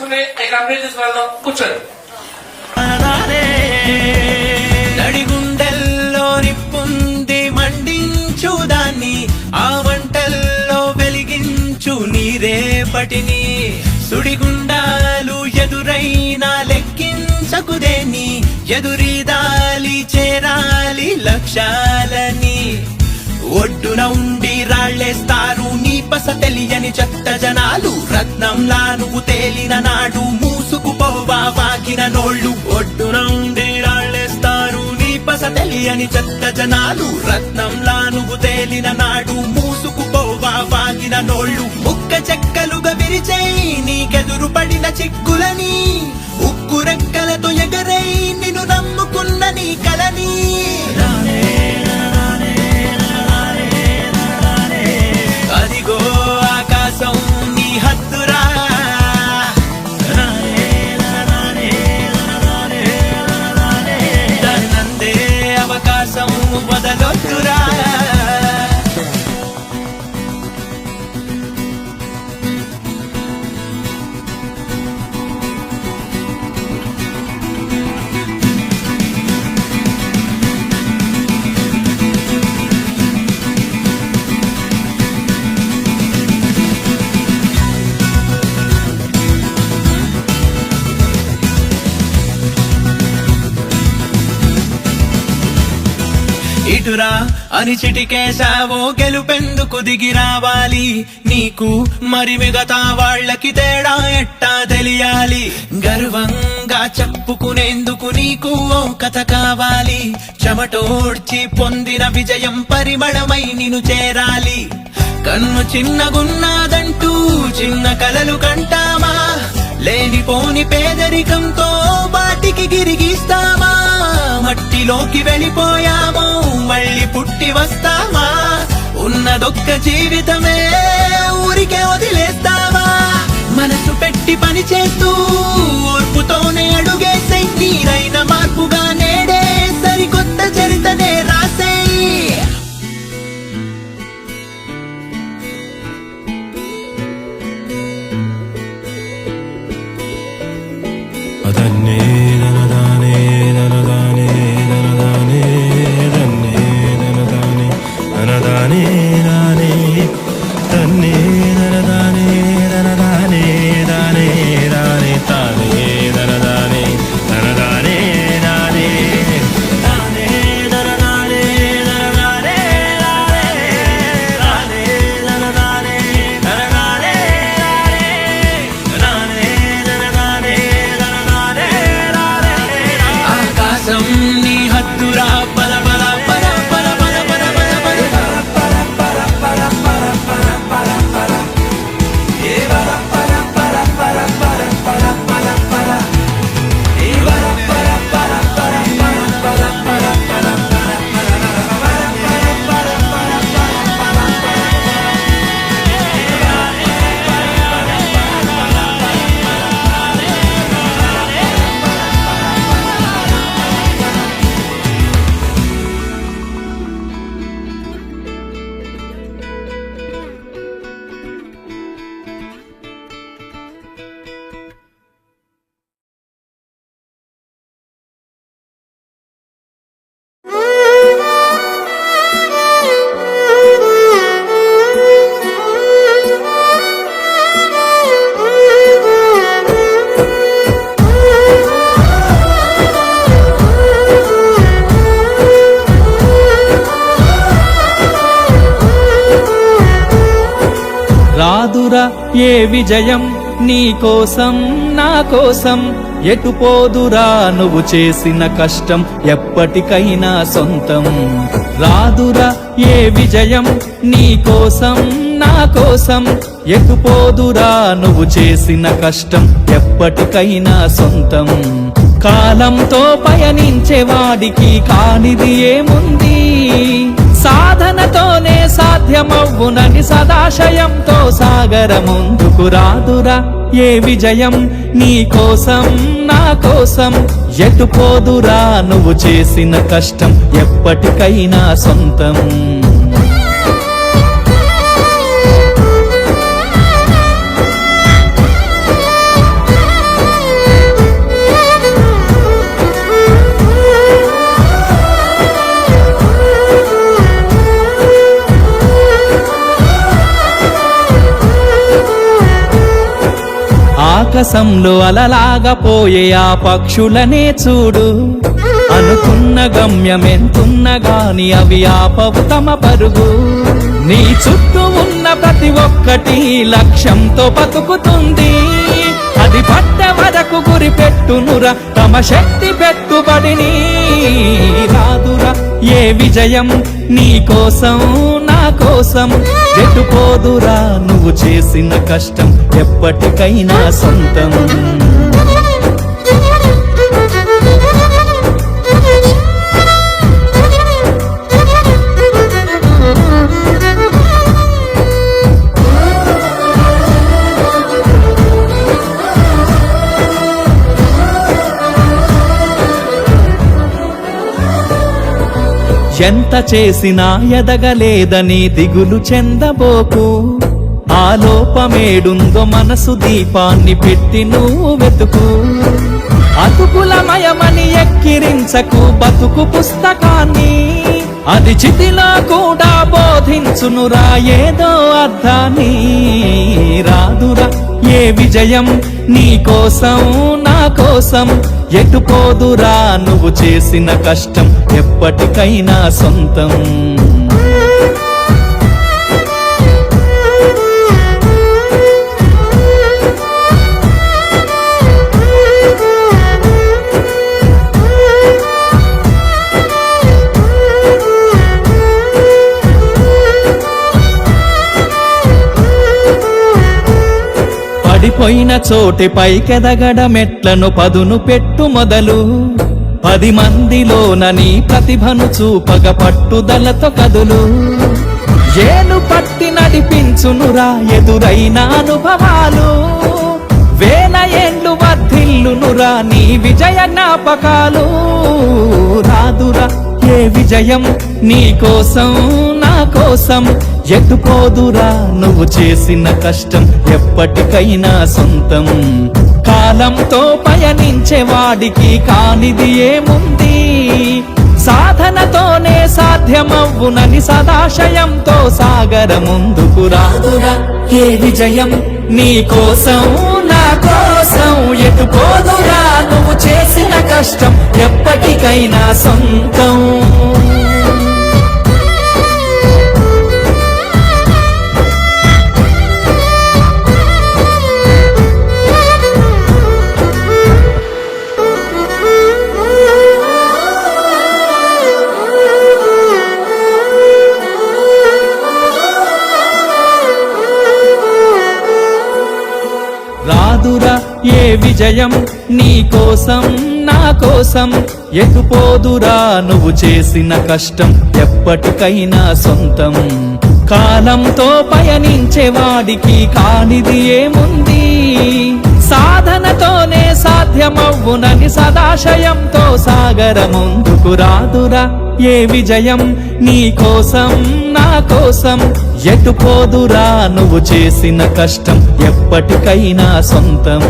చేసుకుని ఇక అప్డేట్ తీసుకువెళ్దాం. కూర్చోండి. నడిగుండెల్లో నిప్పుంది మండించు దాన్ని, ఆ మంటల్లో వెలిగించు నీరేపటిని. సుడిగుండాలు ఎదురైనా లెక్కించకుదేని, ఎదురీదాలి చేరాలి లక్ష్యాలని. ఒడ్డున ఉండి రాళ్లేస్తారు నీ పస తెలియని చెత్త జనాలు, రత్నంలా నువ్వు తేలిన నాడు మూసుకుపోవా వాగిన నోళ్ళు. ఒడ్డున ఉండి రాళ్లేస్తారు నీ పస తెలియని చెత్త జనాలు, రత్నంలా నువ్వు తేలిన నాడు మూసుకుపోవా వాగిన నోళ్ళు. ముక్క చెక్కలుగా విరిచేయి నీకెదురు పడిన చిక్కులని, ఉక్కు రెక్కలతో ఎగరై నిన్ను నమ్ముకున్న నీ కలని. అదిగో ఆకాశం నీ హద్దురా, దానందే అవకాశం వదలొద్దురా. ఇటురా అని చిటికేశావో గెలుపెందుకు దిగి రావాలి నీకు, మరి మిగతా వాళ్ళకి తేడా ఎట్టా తెలియాలి. గర్వంగా చెప్పుకునేందుకు నీకు ఓ కథ కావాలి, చెమటోడ్చి పొందిన విజయం పరిమళమై నిన్ను చేరాలి. కన్ను చిన్నగున్నాదంటూ చిన్న కలలు కంటామా, లేనిపోని పేదరికంతో బాటికి గిరిగిస్తామా. మట్టిలోకి వెళ్ళిపోయామో మళ్ళీ పుట్టి వస్తామా, ఉన్నదొక్క జీవితమే ఊరికే వదిలేస్తావా. మనసు పెట్టి పని చేస్తూ ఓర్పుతోనే అడుగేసే, నీరైన మార్పుగా నేడే సరికొత్త చరితనే రాసేయి. అదన్నే దనదానే దనదానే దనదానే దన్నే దనదానే దనదానే దానే దన్నే దనదానే దనదానే దానే దానే తానే దనదానే దనదానే దానే దానే దనదానే దనదానే దానే దనదానే దనదానే దానే ఆకాశం నీ హద్దురా, పల పల పల పల పల పల పల పల పల పల పల పల పల పల పల ఏ పల పల పల పల పల పల పల పల ఏ పల పల పల పల పల పల పల పల రాదురా ఏ విజయం నీ కోసం నా కోసం, ఎటు పోదురా నువ్వు చేసిన కష్టం ఎప్పటికైనా సొంతం. రాదురా ఏ విజయం నీ కోసం నా కోసం, ఎటు పోదురా నువ్వు చేసిన కష్టం ఎప్పటికైనా సొంతం. కాలంతో పయనించే వాడికి కానిది ఏముంది, సాధనతోనే సాధ్యమవ్వునని సదాశయంతో సాగర ముందుకు. రాదురా ఏ విజయం నీ కోసం నా కోసం, ఎటు పోదురా నువ్వు చేసిన కష్టం ఎప్పటికైనా సొంతం. ఆకాశంలో అలలాగా పోయే ఆ పక్షులనే చూడు, అనుకున్న గమ్యం ఎంతున్న గాని అవి ఆపవు తమ పరుగు. నీ చుట్టూ ఉన్న ప్రతి ఒక్కటి లక్ష్యంతో బతుకుతుంది, అది పట్ట వరకు గురి పెట్టునురా తమ శక్తి పెట్టుబడిని. రాదురా ఏ విజయం నీ కోసం నా కోసం, ఎటుపోదురా నువ్వు చేసిన కష్టం ఎప్పటికైనా సొంతం. ఎంత చేసినా ఎదగలేదని దిగులు చెందబోకు, ఆ లోపమేడుందో మనసు దీపాన్ని పెట్టి నువ్వు వెతుకు. అతుకులమయమని ఎక్కిరించకు బతుకు పుస్తకాన్ని, అది చితిలో కూడా బోధించునురా ఏదో అర్థాన్ని. రాదురా ఏ విజయం నీ కోసం నా కోసం, ఎటుపోదురా నువ్వు చేసిన కష్టం ఎప్పటికైనా సొంతం. పడిపోయిన చోటి పైకెదగడ మెట్లను పదును పెట్టు మొదలు, 10 మందిలోన నీ ప్రతిభను చూపగ పట్టుదలతో కదులు. ఏలు పట్టి నడిపించునురా ఎదురైన అనుభవాలు, వేల ఏండ్లు వర్ధిల్లునురా నీ విజయ జ్ఞాపకాలు. రాదురా ఏ విజయం నీ కోసం నా కోసం, ఎటుపోదురా నువ్వు చేసిన కష్టం ఎప్పటికైనా సొంతం. కాలంతో పయనించే వాడికి కానిది ఏముంది, సాధనతోనే సాధ్యమవ్వునని సదాశయంతో సాగర ముందుకు. రాదురా ఏ విజయం నీ కోసం నా కోసం, ఎటుపోదురా నువ్వు చేసిన కష్టం ఎప్పటికైనా సొంతం. రాదురా ఏ విజయం నీ కోసం నా కోసం, ఎటుపోదురా నువ్వు చేసిన కష్టం ఎప్పటికైనా సొంతం. కాలంతో పయనించే వాడికి కానిది ఏముంది, సాధనతోనే సాధ్యమవ్వునని సదాశయంతో సాగర ముందుకు. రాదురా ఏ విజయం నీ కోసం నా కోసం, ఎటుపోదురా నువ్వు చేసిన కష్టం ఎప్పటికైనా సొంతం.